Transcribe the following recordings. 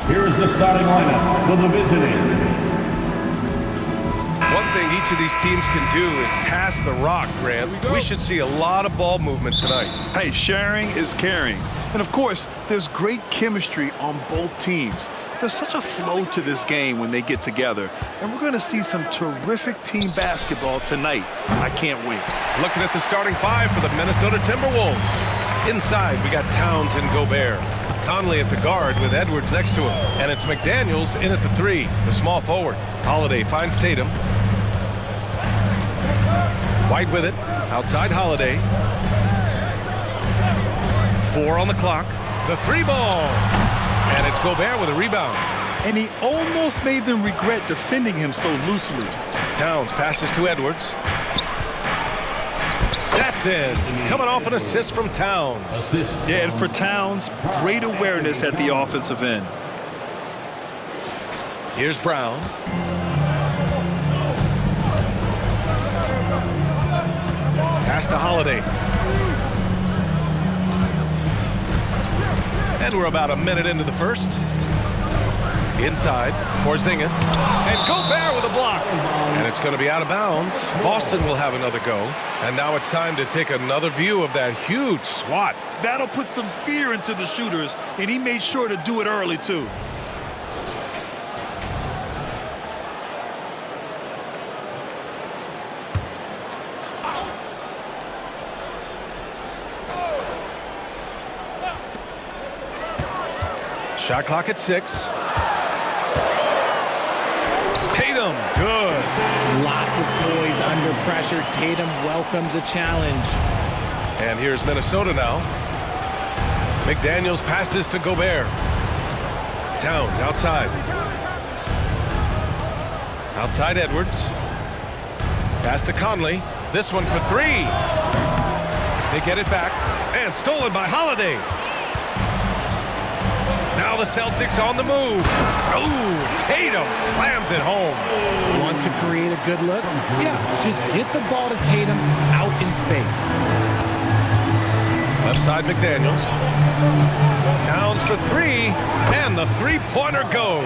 Here's the starting lineup for the visiting. One thing each of these teams can do is pass the rock, Grant. We should see a lot of ball movement tonight. Hey, sharing is caring. And of course, there's great chemistry on both teams. There's such a flow to this game when they get together. And we're going to see some terrific team basketball tonight. I can't wait. Looking at the starting five for the Minnesota Timberwolves. Inside, we got Towns and Gobert. Conley at the guard with Edwards next to him. And it's McDaniels in at the three, the small forward. Holiday finds Tatum. White with it. Outside Holiday. 4 on the clock. The three ball. And it's Gobert with a rebound. And he almost made them regret defending him so loosely. Towns passes to Edwards. That's in. Coming off an assist from Towns. Yeah, and for Towns, great awareness at the offensive end. Here's Brown. Pass to Holiday. And we're about a minute into the first. Inside, Porzingis. And Gobert with a block. And it's going to be out of bounds. Boston will have another go. And now it's time to take another view of that huge swat. That'll put some fear into the shooters, and he made sure to do it early, too. Shot clock at 6. Tatum, good. Lots of poise under pressure. Tatum welcomes a challenge. And here's Minnesota now. McDaniels passes to Gobert. Towns outside. Outside Edwards. Pass to Conley. This one for 3. They get it back. And stolen by Holiday. Now the Celtics on the move. Oh, Tatum slams it home. Want to create a good look? Yeah, just get the ball to Tatum out in space. Left side McDaniels. Towns for 3, and the three-pointer goes.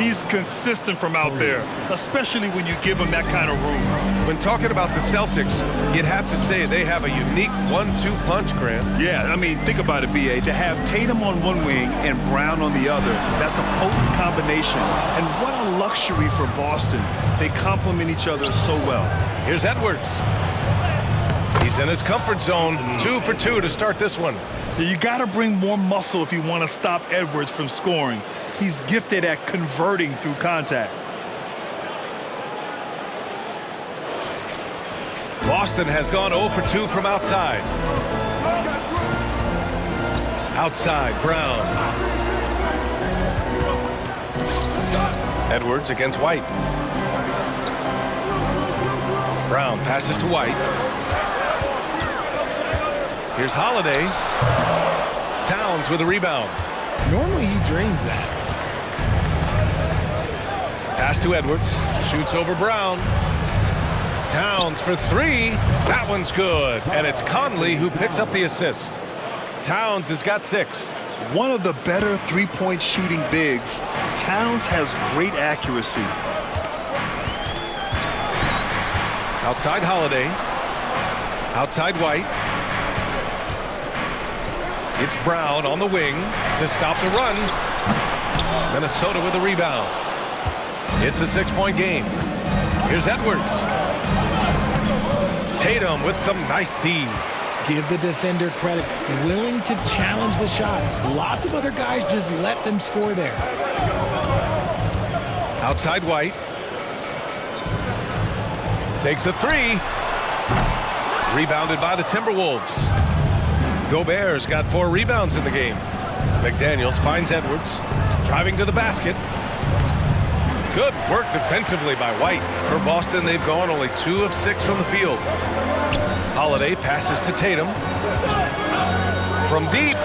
He's consistent from out there, especially when you give him that kind of room. When talking about the Celtics, you'd have to say they have a unique 1-2 punch, Grant. Yeah, I mean, think about it, B.A. To have Tatum on one wing and Brown on the other, that's a potent combination. And what a luxury for Boston. They complement each other so well. Here's Edwards. He's in his comfort zone. 2 for 2 to start this one. You got to bring more muscle if you want to stop Edwards from scoring. He's gifted at converting through contact. Boston has gone 0 for 2 from outside. Outside, Brown. Edwards against White. Brown passes to White. Here's Holiday. Towns with a rebound. Normally he drains that. Pass to Edwards. Shoots over Brown. Towns for 3. That one's good. And it's Conley who picks up the assist. Towns has got 6. One of the better three-point shooting bigs. Towns has great accuracy. Outside Holiday. Outside White. It's Brown on the wing to stop the run. Minnesota with a rebound. It's a 6-point game. Here's Edwards. Tatum with some nice D. Give the defender credit. Willing to challenge the shot. Lots of other guys just let them score there. Outside White. Takes a 3. Rebounded by the Timberwolves. Gobert's got 4 rebounds in the game. McDaniels finds Edwards. Driving to the basket. Good work defensively by White. For Boston, they've gone only 2 of 6 from the field. Holiday passes to Tatum. From deep.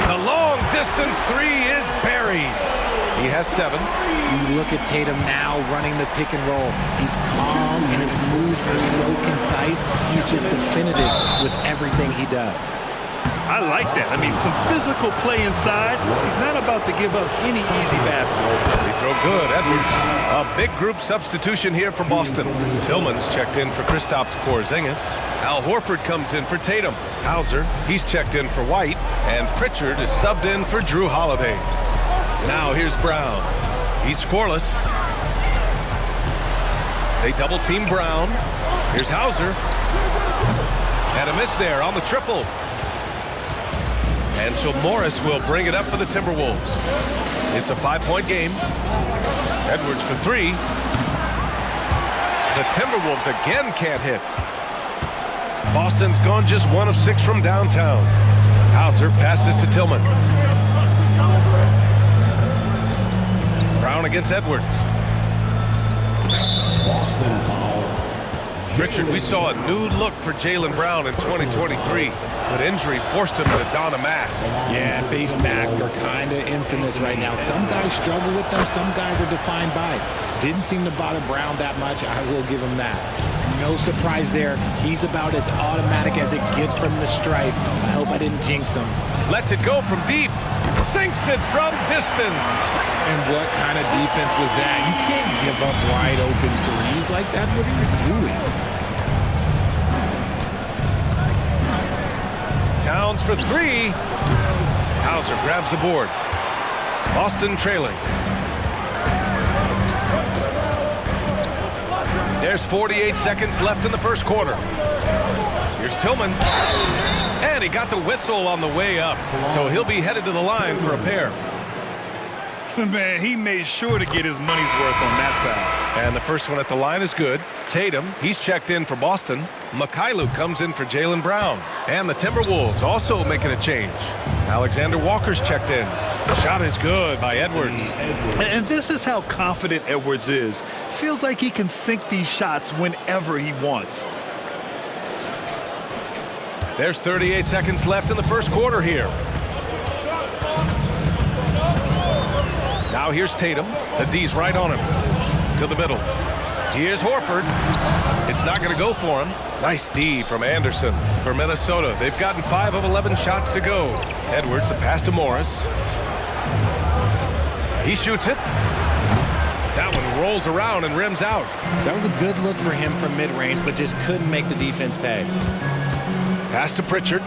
The long distance 3 is buried. He has 7. You look at Tatum now running the pick and roll. He's calm and his moves are so concise. He's just definitive with everything he does. I like that. I mean, some physical play inside. He's not about to give up any easy baskets. Free throw good, Edwards. A big group substitution here for Boston. Tillman's checked in for Kristaps Porzingis. Al Horford comes in for Tatum. Hauser, he's checked in for White. And Pritchard is subbed in for Drew Holiday. Now here's Brown. He's scoreless. They double team Brown. Here's Hauser. And a miss there on the triple. And so Morris will bring it up for the Timberwolves. It's a 5-point game. Edwards for 3. The Timberwolves again can't hit. Boston's gone just 1 of 6 from downtown. Hauser passes to Tillman. Brown against Edwards. Boston foul. Richard, we saw a new look for Jaylen Brown in 2023, but injury forced him to don a mask. Yeah, face masks are kind of infamous right now. Some guys struggle with them. Some guys are defined by it. Didn't seem to bother Brown that much. I will give him that. No surprise there. He's about as automatic as it gets from the stripe. I hope I didn't jinx him. Lets it go from deep. Sinks it from distance. And what kind of defense was that? You can't give up wide open threes like that. What are you doing? Towns for 3. Hauser grabs the board. Boston trailing. There's 48 seconds left in the first quarter. Here's Tillman. And he got the whistle on the way up. So he'll be headed to the line for a pair. Man, he made sure to get his money's worth on that foul. And the first one at the line is good. Tatum, he's checked in for Boston. Mikhailuk comes in for Jaylen Brown. And the Timberwolves also making a change. Alexander Walker's checked in. The shot is good by Edwards. And this is how confident Edwards is. Feels like he can sink these shots whenever he wants. There's 38 seconds left in the first quarter here. Now here's Tatum. The D's right on him. To the middle. Here's Horford. It's not going to go for him. Nice D from Anderson for Minnesota. They've gotten 5 of 11 shots to go. Edwards, the pass to Morris. He shoots it. That one rolls around and rims out. That was a good look for him from mid-range, but just couldn't make the defense pay. Pass to Pritchard.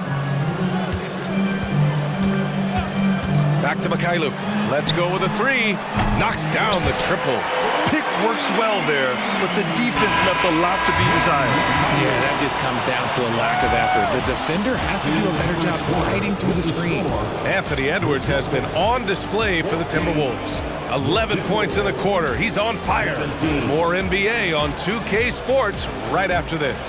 Back to Mikhailuk. Let's go with a 3. Knocks down the triple. Pick works well there, but the defense left a lot to be desired. Yeah, that just comes down to a lack of effort. The defender has to do a better job fighting through the screen. Anthony Edwards has been on display for the Timberwolves. 11 points in the quarter. He's on fire. More NBA on 2K Sports right after this.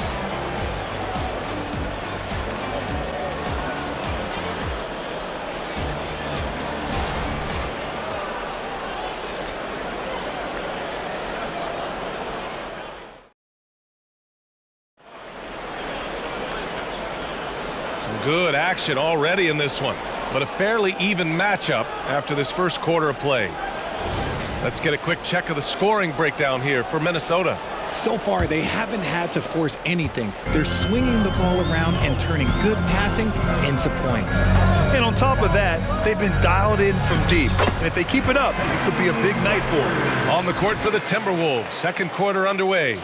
Some good action already in this one, but a fairly even matchup after this first quarter of play. Let's get a quick check of the scoring breakdown here for Minnesota. So far, they haven't had to force anything. They're swinging the ball around and turning good passing into points. And on top of that, they've been dialed in from deep. And if they keep it up, it could be a big night for them. On the court for the Timberwolves, second quarter underway.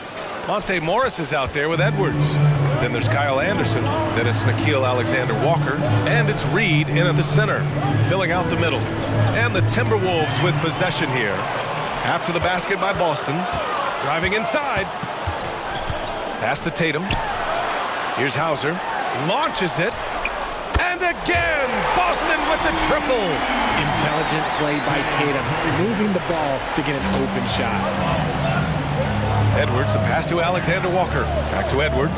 Monte Morris is out there with Edwards. Then there's Kyle Anderson. Then it's Nickeil Alexander-Walker. And it's Reed in at the center, filling out the middle. And the Timberwolves with possession here. After the basket by Boston. Driving inside. Pass to Tatum. Here's Hauser. Launches it. And again, Boston with the triple. Intelligent play by Tatum, moving the ball to get an open shot. Edwards, the pass to Alexander Walker. Back to Edwards.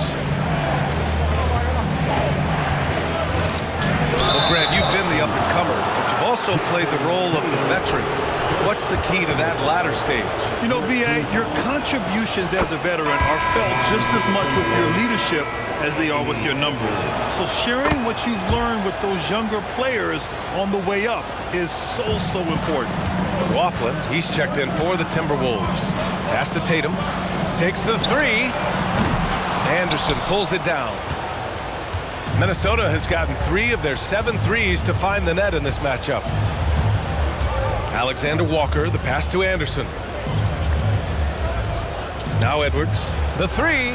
Well, Grant, you've been the up-and-comer, but you've also played the role of the veteran. What's the key to that latter stage? You know, B.A., your contributions as a veteran are felt just as much with your leadership as they are with your numbers. So sharing what you've learned with those younger players on the way up is so important. McLaughlin, he's checked in for the Timberwolves. Pass to Tatum. Takes the three. Anderson pulls it down. Minnesota has gotten 3 of their 7 threes to find the net in this matchup. Alexander Walker, the pass to Anderson. Now Edwards. The three.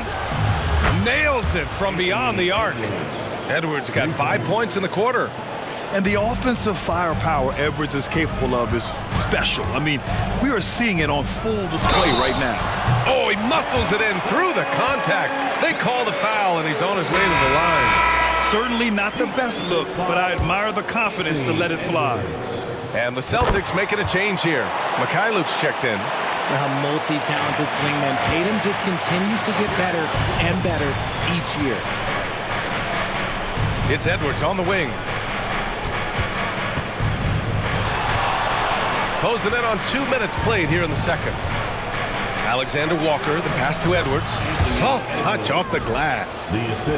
Nails it from beyond the arc. Edwards got 5 points in the quarter. And the offensive firepower Edwards is capable of is special. I mean, we are seeing it on full display right now. Oh, he muscles it in through the contact. They call the foul, and he's on his way to the line. Certainly not the best look, but I admire the confidence to let it fly. And the Celtics making a change here. Mikhailuk's checked in. A multi-talented swingman. Tatum just continues to get better and better each year. It's Edwards on the wing. Close the net on 2 minutes played here in the second. Alexander Walker, the pass to Edwards. Soft touch off the glass.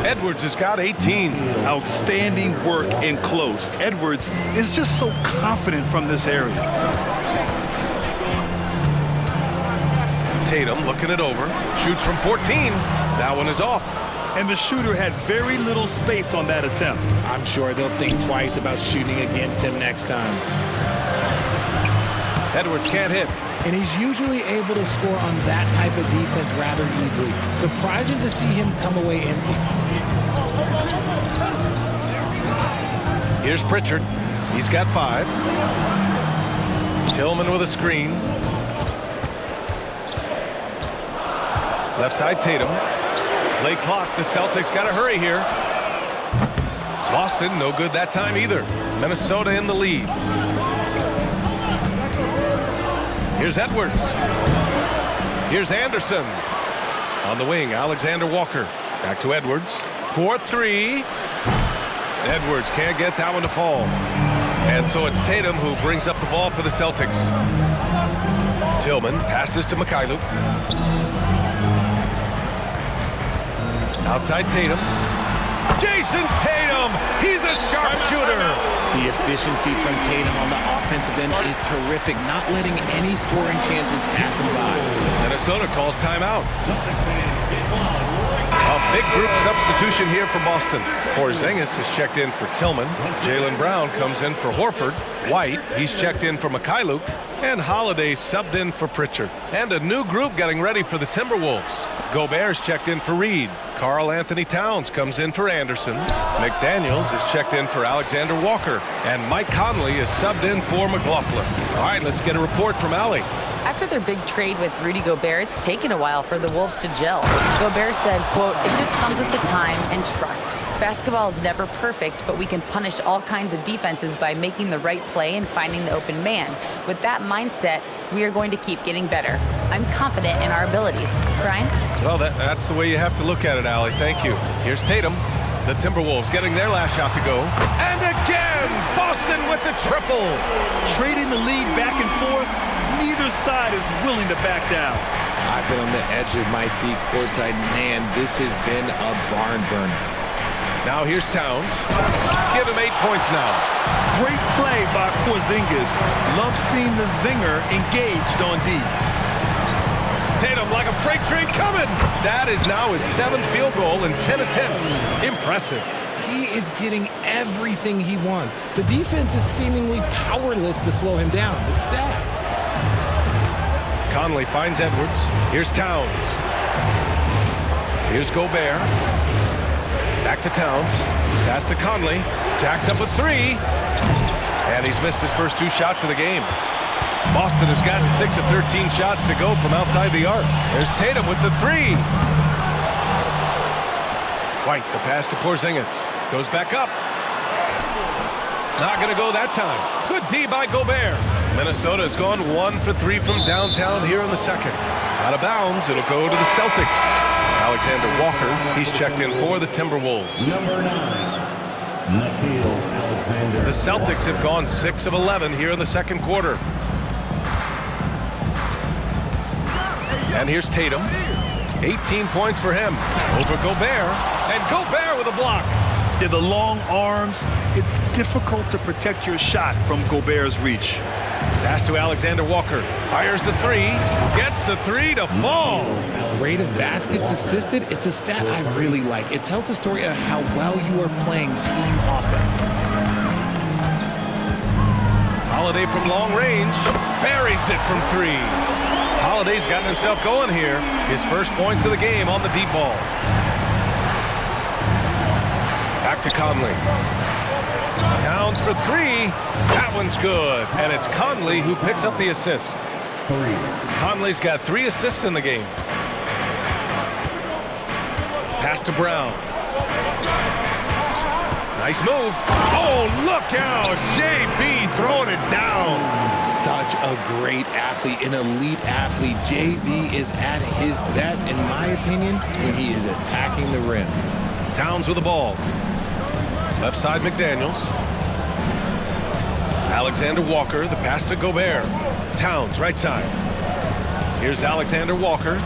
Edwards has got 18. Outstanding work in close. Edwards is just so confident from this area. Tatum looking it over. Shoots from 14. That one is off. And the shooter had very little space on that attempt. I'm sure they'll think twice about shooting against him next time. Edwards can't hit. And he's usually able to score on that type of defense rather easily. Surprising to see him come away empty. Here's Pritchard. He's got 5. Tillman with a screen. Left side Tatum. Late clock. The Celtics got to hurry here. Boston no good that time either. Minnesota in the lead. Here's Edwards. Here's Anderson. On the wing, Alexander Walker. Back to Edwards. 4-3. Edwards can't get that one to fall. And so it's Tatum who brings up the ball for the Celtics. Tillman passes to Mikhailuk. Outside Tatum. Jason Tatum! He's a sharpshooter! The efficiency from Tatum on the offensive end is terrific, not letting any scoring chances pass him by. Minnesota calls timeout. A big group substitution here for Boston. Porzingis is checked in for Tillman. Jaylen Brown comes in for Horford. White, he's checked in for Mikhailuk. And Holiday subbed in for Pritchard. And a new group getting ready for the Timberwolves. Gobert's checked in for Reed. Karl Anthony Towns comes in for Anderson. McDaniels is checked in for Alexander Walker. And Mike Conley is subbed in for McLaughlin. All right, let's get a report from Allie. After their big trade with Rudy Gobert, it's taken a while for the Wolves to gel. Gobert said, quote, "It just comes with the time and trust. Basketball is never perfect, but we can punish all kinds of defenses by making the right play and finding the open man. With that mindset, we are going to keep getting better. I'm confident in our abilities." Brian? Well, that's the way you have to look at it, Allie. Thank you. Here's Tatum. The Timberwolves getting their last shot to go. And again, Boston with the triple. Trading the lead back and forth, neither side is willing to back down. I've been on the edge of my seat courtside. Man, this has been a barn burner. Now here's Towns. Give him 8 points now. Great play by Porzingis. Love seeing the zinger engaged on D. Tatum like a freight train coming. That is now his 7th field goal in 10 attempts. Impressive. He is getting everything he wants. The defense is seemingly powerless to slow him down. It's sad. Conley finds Edwards. Here's Towns. Here's Gobert. Back to Towns. Pass to Conley. Jacks up a 3. And he's missed his first 2 shots of the game. Boston has gotten 6 of 13 shots to go from outside the arc. There's Tatum with the 3. White, the pass to Porzingis. Goes back up. Not going to go that time. Good D by Gobert. Minnesota has gone 1 for 3 from downtown here in the second. Out of bounds, it'll go to the Celtics. Alexander Walker, he's checked in for the Timberwolves. Number 9, Nickeil Alexander. The Celtics have gone 6 of 11 here in the second quarter. And here's Tatum. 18 points for him. Over Gobert. And Gobert with a block. Yeah, the long arms, it's difficult to protect your shot from Gobert's reach. Pass to Alexander Walker. Fires the three. Gets the three to fall. Rate of baskets assisted, it's a stat I really like. It tells the story of how well you are playing team offense. Holiday from long range. Buries it from three. Holiday's gotten himself going here. His first points of the game on the deep ball. Back to Conley. Towns for three. That one's good. And it's Conley who picks up the assist. Conley's got 3 assists in the game. Pass to Brown. Nice move. Oh, look out. JB throwing it down. Such a great athlete, an elite athlete. JB is at his best, in my opinion, when he is attacking the rim. Towns with the ball. Left side, McDaniels. Alexander Walker, the pass to Gobert. Towns, right side. Here's Alexander Walker.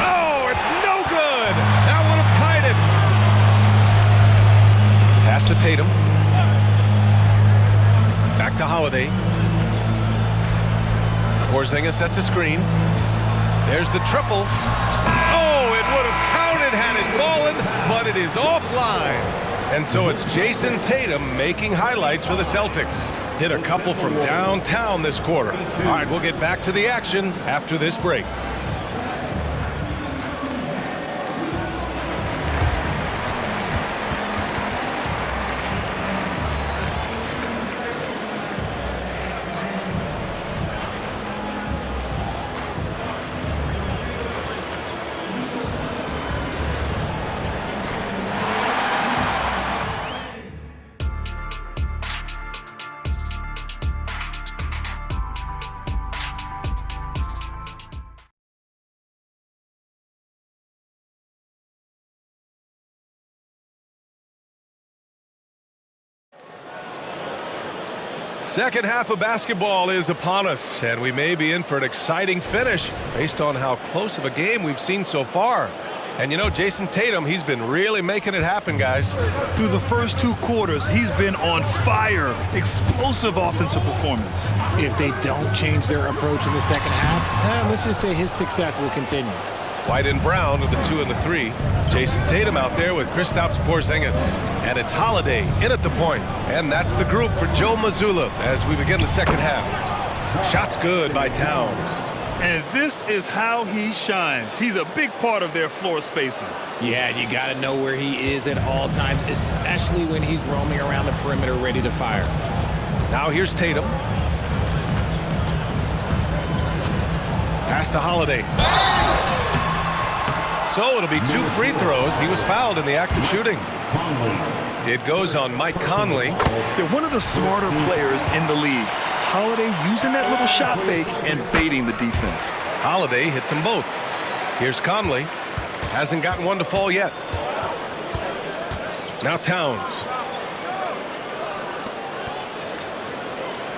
Oh, it's no good! That would have tied it. Pass to Tatum. Back to Holiday. Porzingis sets a screen. There's the triple. Oh, it would have counted had it fallen, but it is offline. And so it's Jason Tatum making highlights for the Celtics. Hit a couple from downtown this quarter. All right, we'll get back to the action after this break. Second half of basketball is upon us, and we may be in for an exciting finish based on how close of a game we've seen so far. And you know, Jason Tatum, he's been really making it happen, guys. Through the first 2 quarters, he's been on fire. Explosive offensive performance. If they don't change their approach in the second half, let's just say his success will continue. White and Brown with the 2 and the 3. Jason Tatum out there with Kristaps Porzingis. And it's Holiday in at the point. And that's the group for Joe Mazzulla as we begin the second half. Shots good by Towns. And this is how he shines. He's a big part of their floor spacing. Yeah, you got to know where he is at all times, especially when he's roaming around the perimeter ready to fire. Now here's Tatum. Pass to Holiday. So it'll be 2 free throws. He was fouled in the act of shooting. It goes on Mike Conley. They're one of the smarter players in the league. Holiday using that little shot fake and baiting the defense. Holiday hits them both. Here's Conley. Hasn't gotten one to fall yet. Now Towns.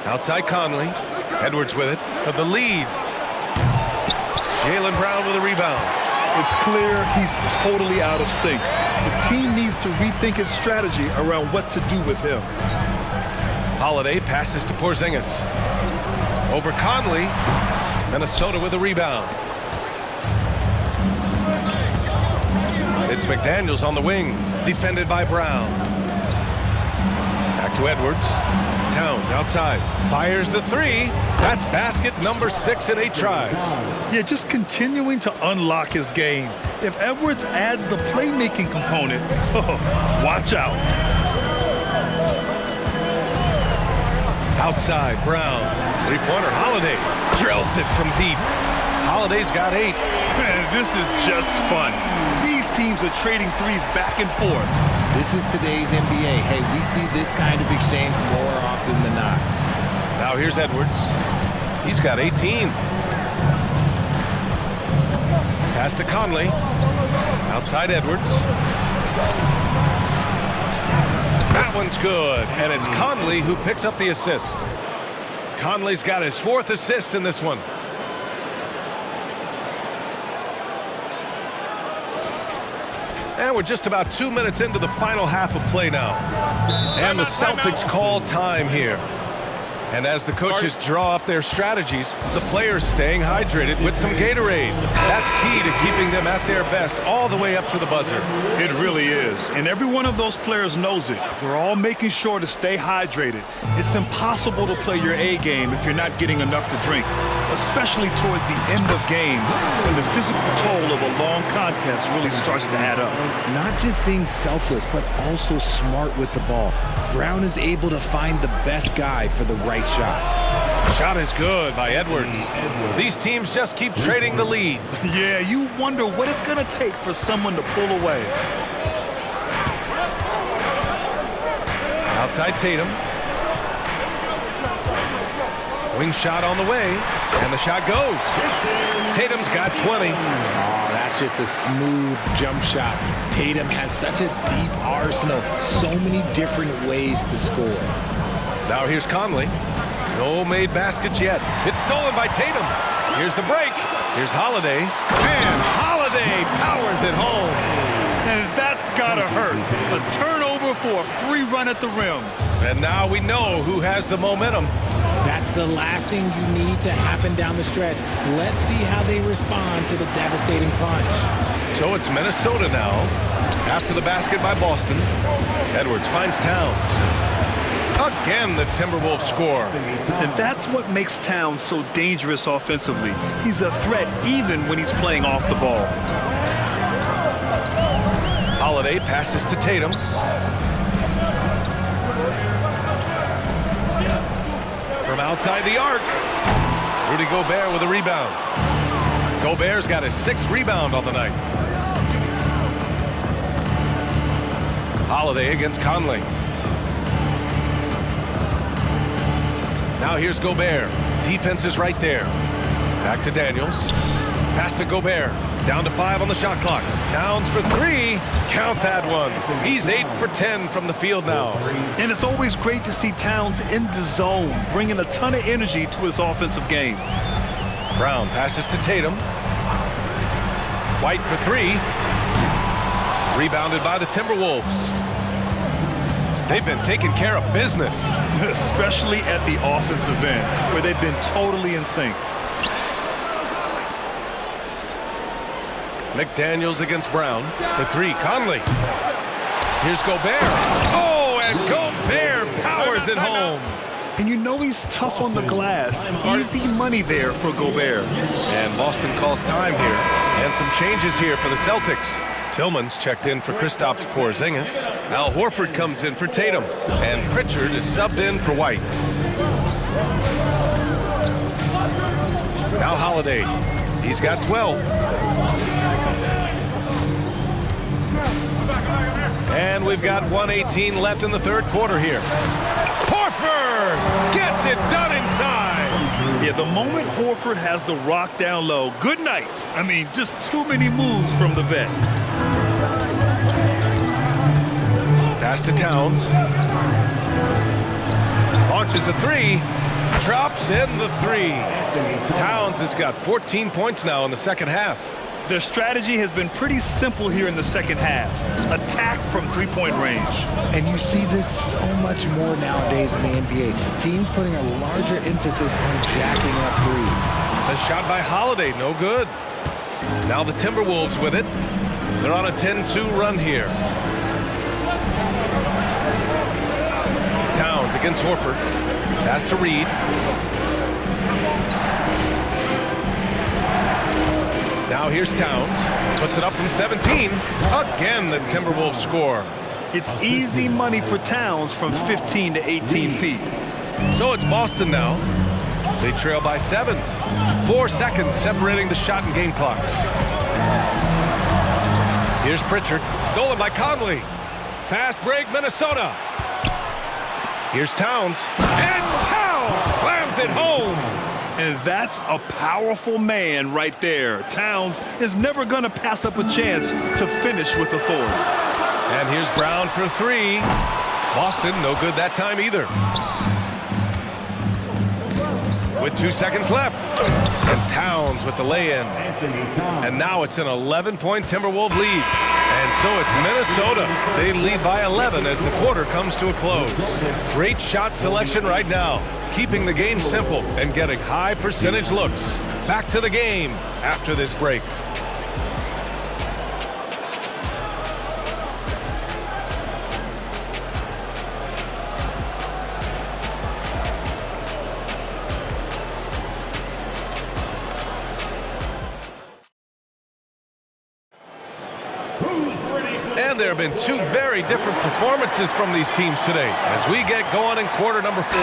Outside Conley. Edwards with it for the lead. Jaylen Brown with a rebound. It's clear he's totally out of sync. The team needs to rethink its strategy around what to do with him. Holiday passes to Porzingis. Over Conley. Minnesota with a rebound. It's McDaniels on the wing. Defended by Brown. Back to Edwards. Towns outside. Fires the 3. That's basket number 6 in 8 tries. Yeah, just continuing to unlock his game. If Edwards adds the playmaking component, watch out. Outside, Brown. Three-pointer, Holiday. Drills it from deep. Holiday's got 8. Man, this is just fun. These teams are trading threes back and forth. This is today's NBA. Hey, we see this kind of exchange more often than not. Now here's Edwards. He's got 18. Pass to Conley. Outside Edwards. That one's good, and it's Conley who picks up the assist. Conley's got his 4th assist in this one. And we're just about 2 minutes into the final half of play now. And the Celtics call time here. And as the coaches draw up their strategies, the players staying hydrated with some Gatorade. That's key to keeping them at their best all the way up to the buzzer. It really is. And every one of those players knows it. They're all making sure to stay hydrated. It's impossible to play your A game if you're not getting enough to drink, especially towards the end of games when the physical toll of a long contest really starts to add up. Not just being selfless, but also smart with the ball. Brown is able to find the best guy for the right shot. Shot is good by Edwards. These teams just keep trading the lead. Yeah, you wonder what it's going to take for someone to pull away. Outside Tatum. Wing shot on the way, and the shot goes. Tatum's got 20. Oh, that's just a smooth jump shot. Tatum has such a deep arsenal, so many different ways to score. Now here's Conley. No made baskets yet. It's stolen by Tatum. Here's the break. Here's Holiday. And Holiday powers it home. And that's gotta hurt. A turnover for a free run at the rim. And now we know who has the momentum. That's the last thing you need to happen down the stretch. Let's see how they respond to the devastating punch. So it's Minnesota now. After the basket by Boston. Edwards finds Towns. Again, the Timberwolves score. And that's what makes Towns so dangerous offensively. He's a threat even when he's playing off the ball. Holiday passes to Tatum. From outside the arc, Rudy Gobert with a rebound. Gobert's got his 6th rebound on the night. Holiday against Conley. Now here's Gobert. Defense is right there. Back to Daniels. Pass to Gobert. Down to 5 on the shot clock. Towns for 3. Count that one. He's 8 for 10 from the field now. And it's always great to see Towns in the zone, bringing a ton of energy to his offensive game. Brown passes to Tatum. White for 3. Rebounded by the Timberwolves. They've been taking care of business. Especially at the offensive end, where they've been totally in sync. McDaniels against Brown for 3. Conley. Here's Gobert. Oh, and Gobert powers it home. And you know he's tough on the glass. Easy money there for Gobert. And Boston calls time here. And some changes here for the Celtics. Tillman's checked in for Kristaps Porzingis. Al Horford comes in for Tatum. And Pritchard is subbed in for White. Now Holiday. He's got 12. And we've got 1:18 left in the third quarter here. Horford gets it done inside. Yeah, the moment Horford has the rock down low, good night. I mean, just too many moves from the vet. Pass to Towns. Launches a 3. Drops in the 3. Towns has got 14 points now in the second half. Their strategy has been pretty simple here in the second half. Attack from three-point range. And you see this so much more nowadays in the NBA. Teams putting a larger emphasis on jacking up threes. A shot by Holiday, no good. Now the Timberwolves with it. They're on a 10-2 run here. Towns against Horford. Pass to Reed. Now here's Towns. Puts it up from 17. Again, the Timberwolves score. It's easy money for Towns from 15 to 18 feet. So it's Boston now. They trail by 7. 4 seconds separating the shot and game clocks. Here's Pritchard. Stolen by Conley. Fast break, Minnesota. Here's Towns. And Towns slams it home. And that's a powerful man right there. Towns is never going to pass up a chance to finish with authority. And here's Brown for 3. Boston, no good that time either. With 2 seconds left. And Towns with the lay-in. And now it's an 11-point Timberwolves lead. And so it's Minnesota. They lead by 11 as the quarter comes to a close. Great shot selection right now, keeping the game simple and getting high percentage looks. Back to the game after this break. And there have been two very different performances from these teams today as we get going in quarter number 4.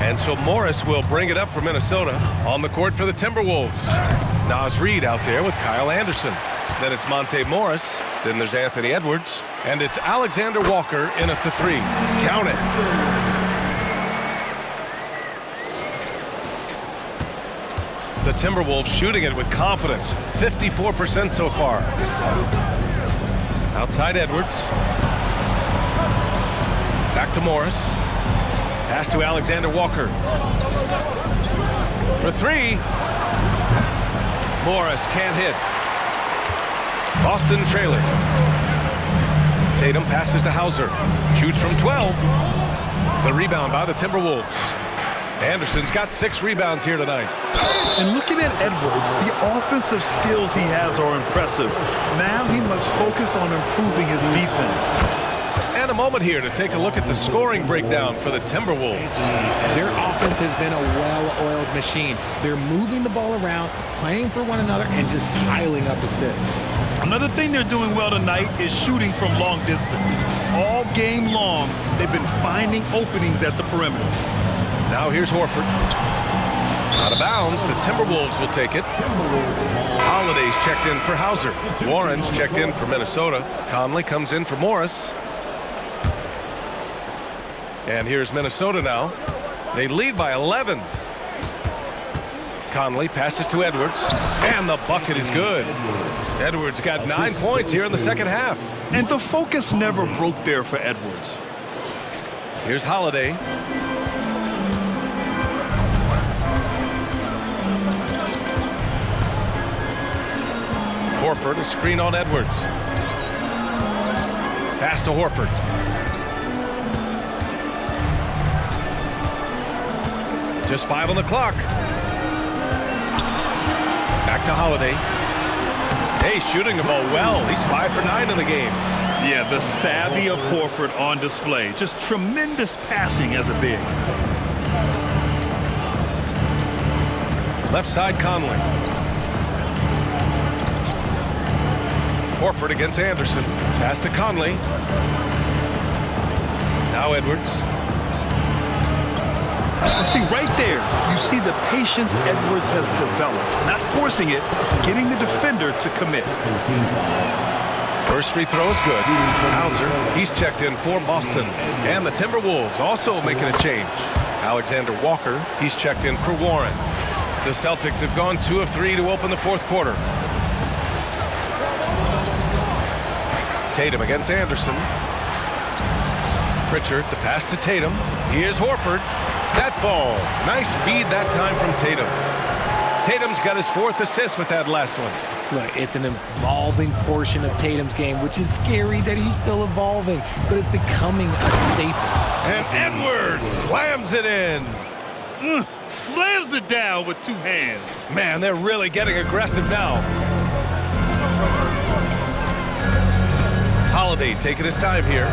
And so Morris will bring it up for Minnesota on the court for the Timberwolves. Naz Reid out there with Kyle Anderson. Then it's Monte Morris. Then there's Anthony Edwards. And it's Alexander Walker in at the 3. Count it. The Timberwolves shooting it with confidence. 54% so far. Outside Edwards. Back to Morris. Pass to Alexander Walker. For 3. Morris can't hit. Boston trailing. Tatum passes to Hauser. Shoots from 12. The rebound by the Timberwolves. Anderson's got 6 rebounds here tonight. And looking at Edwards, the offensive skills he has are impressive. Now he must focus on improving his defense. And a moment here to take a look at the scoring breakdown for the Timberwolves. Their offense has been a well-oiled machine. They're moving the ball around, playing for one another, and just piling up assists. Another thing they're doing well tonight is shooting from long distance. All game long, they've been finding openings at the perimeter. Now here's Horford. Out of bounds, the Timberwolves will take it. Holiday's checked in for Hauser. Warren's checked in for Minnesota. Conley comes in for Morris. And here's Minnesota now. They lead by 11. Conley passes to Edwards. And the bucket is good. Edwards got 9 points here in the second half. And the focus never broke there for Edwards. Here's Holiday. Horford, a screen on Edwards. Pass to Horford. Just 5 on the clock. Back to Holiday. Hey, shooting the ball well. He's 5 for 9 in the game. Yeah, the savvy of Horford on display. Just tremendous passing as a big. Left side, Conley. Horford against Anderson. Pass to Conley. Now Edwards. See, right there, you see the patience Edwards has developed. Not forcing it, getting the defender to commit. First free throw is good. Hauser, he's checked in for Boston. And the Timberwolves also making a change. Alexander Walker, he's checked in for Warren. The Celtics have gone 2 of 3 to open the fourth quarter. Tatum against Anderson. Pritchard, the pass to Tatum. Here's Horford. That falls. Nice feed that time from Tatum. Tatum's got his 4th assist with that last one. Look, it's an evolving portion of Tatum's game, which is scary that he's still evolving, but it's becoming a staple. And Edwards slams it in. Slams it down with 2 hands. Man, they're really getting aggressive now. Holiday taking his time here.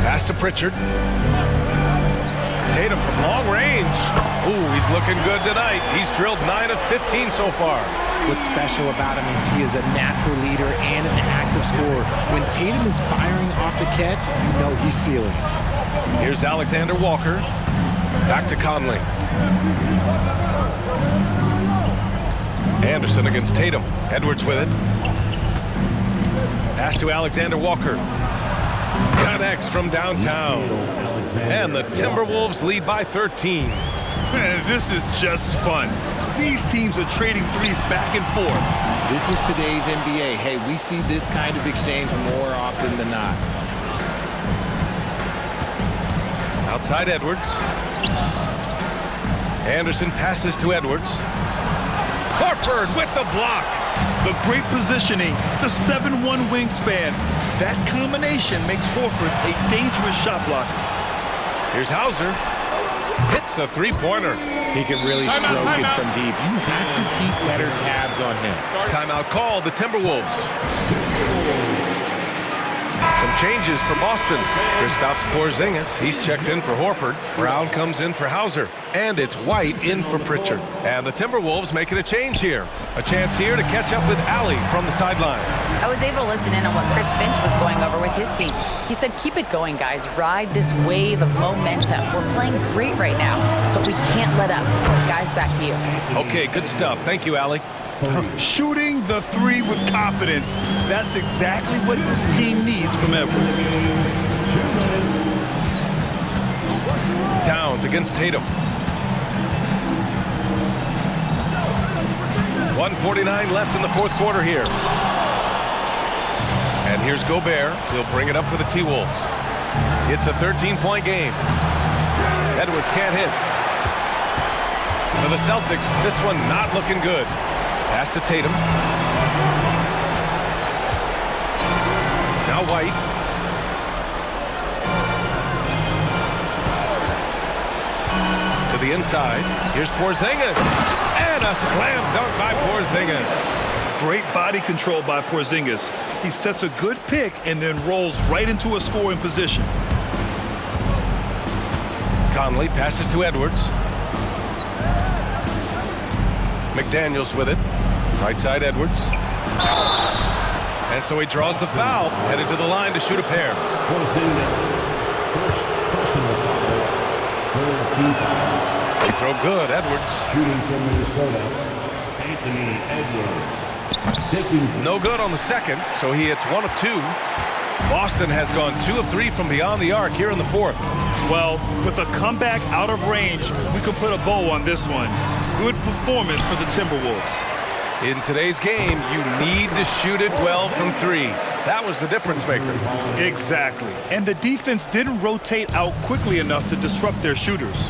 Pass to Pritchard. Tatum from long range. Ooh, he's looking good tonight. He's drilled 9 of 15 so far. What's special about him is he is a natural leader and an active scorer. When Tatum is firing off the catch, you know he's feeling it. Here's Alexander Walker. Back to Conley. Anderson against Tatum. Edwards with it. Pass to Alexander Walker. Connects from downtown. And the Timberwolves lead by 13. Man, this is just fun. These teams are trading threes back and forth. This is today's NBA. Hey, we see this kind of exchange more often than not. Outside Edwards. Anderson passes to Edwards. Horford with the block. The great positioning, the 7'1" wingspan. That combination makes Horford a dangerous shot blocker. Here's Hauser. Hits a three-pointer. He can really stroke it from deep. You have to keep better tabs on him. Timeout called the Timberwolves. Some changes for Boston. Kristaps Porzingis, he's checked in for Horford. Brown comes in for Hauser. And it's White in for Pritchard. And the Timberwolves making a change here. A chance here to catch up with Allie from the sideline. I was able to listen in on what Chris Finch was going over with his team. He said, keep it going, guys. Ride this wave of momentum. We're playing great right now, but we can't let up. Guys, back to you. Okay, good stuff. Thank you, Allie. Shooting the three with confidence. That's exactly what this team needs from Edwards. Towns against Tatum. 1:49 left in the fourth quarter here. And here's Gobert. He'll bring it up for the T-Wolves. It's a 13-point game. Edwards can't hit. For the Celtics, this one not looking good. Pass to Tatum. Now White. To the inside. Here's Porzingis. And a slam dunk by Porzingis. Great body control by Porzingis. He sets a good pick and then rolls right into a scoring position. Conley passes to Edwards. McDaniels with it. Right side Edwards. And so he draws the foul. Headed to the line to shoot a pair. Porzingis, first personal foul for the team foul. They throw good. Edwards. Shooting from Minnesota, Anthony Edwards. Taking No good on the second, so he hits 1 of 2. Boston has gone 2 of 3 from beyond the arc here in the fourth. Well, with a comeback out of range, we can put a bow on this one. Good performance for the Timberwolves. In today's game, you need to shoot it well from 3. That was the difference maker. Exactly. And the defense didn't rotate out quickly enough to disrupt their shooters.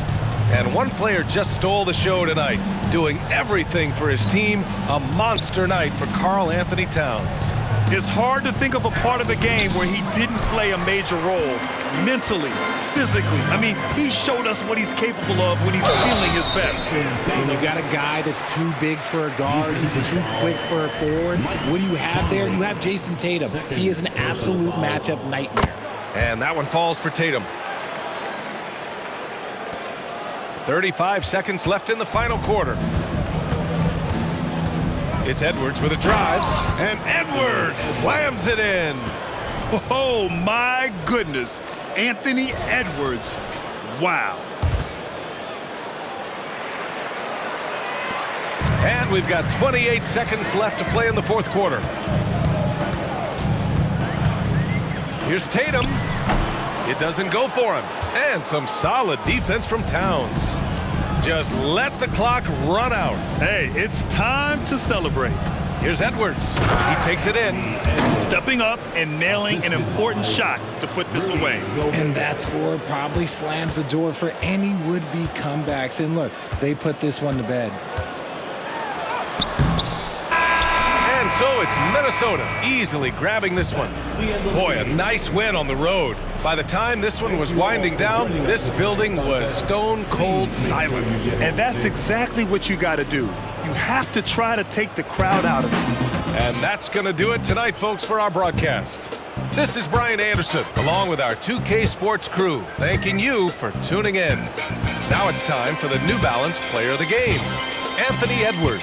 And one player just stole the show tonight, doing everything for his team. A monster night for Karl Anthony Towns. It's hard to think of a part of the game where he didn't play a major role. Mentally, physically. I mean, he showed us what he's capable of when he's feeling his best. When you got a guy that's too big for a guard, he's too quick for a forward, what do you have there? You have Jason Tatum. He is an absolute matchup nightmare. And that one falls for Tatum. 35 seconds left in the final quarter. It's Edwards with a drive, and Edwards slams it in. Oh, my goodness. Anthony Edwards. Wow. And we've got 28 seconds left to play in the fourth quarter. Here's Tatum. It doesn't go for him. And some solid defense from Towns. Just let the clock run out. Hey, it's time to celebrate. Here's Edwards. He takes it in. Stepping up and nailing an important shot to put this away. And that score probably slams the door for any would-be comebacks. And look, they put this one to bed. And so it's Minnesota easily grabbing this one. Boy, a nice win on the road. By the time this one was winding down, this building was stone cold silent. And that's exactly what you got to do. You have to try to take the crowd out of it. And that's going to do it tonight, folks, for our broadcast. This is Brian Anderson, along with our 2K Sports crew, thanking you for tuning in. Now it's time for the New Balance Player of the Game, Anthony Edwards.